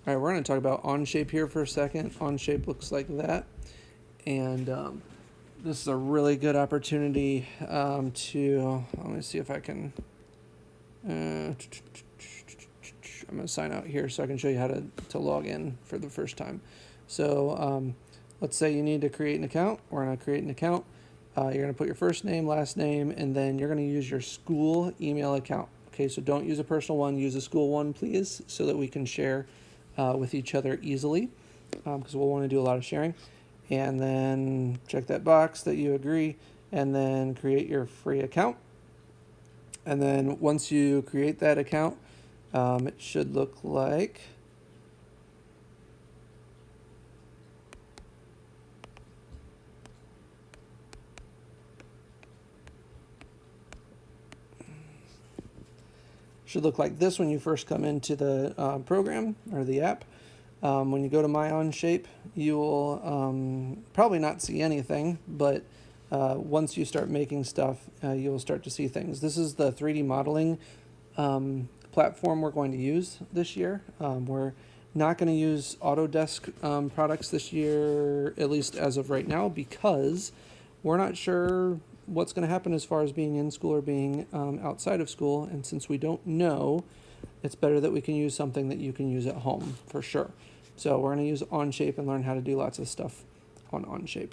All right, we're going to talk about Onshape here for a second. Onshape looks like that. And this is a really good opportunity to, let me see if I can, I'm going to sign out here so I can show you how to log in for the first time. So let's say you need to create an account. We're going to create an account. You're going to put your first name, last name, and then you're going to use your school email account. Okay, so don't use a personal one, use a school one, please, so that we can share with each other easily, because we'll want to do a lot of sharing. And then check that box that you agree, and then create your free account. And then once you create that account, it should look like this when you first come into the program or the app. When you go to My Onshape, you will probably not see anything, but once you start making stuff, you'll start to see things. This is the 3D modeling platform we're going to use this year. We're not going to use Autodesk products this year, at least as of right now, because we're not sure what's going to happen as far as being in school or being outside of school. And since we don't know, it's better that we can use something that you can use at home for sure. So we're going to use Onshape and learn how to do lots of stuff on Onshape.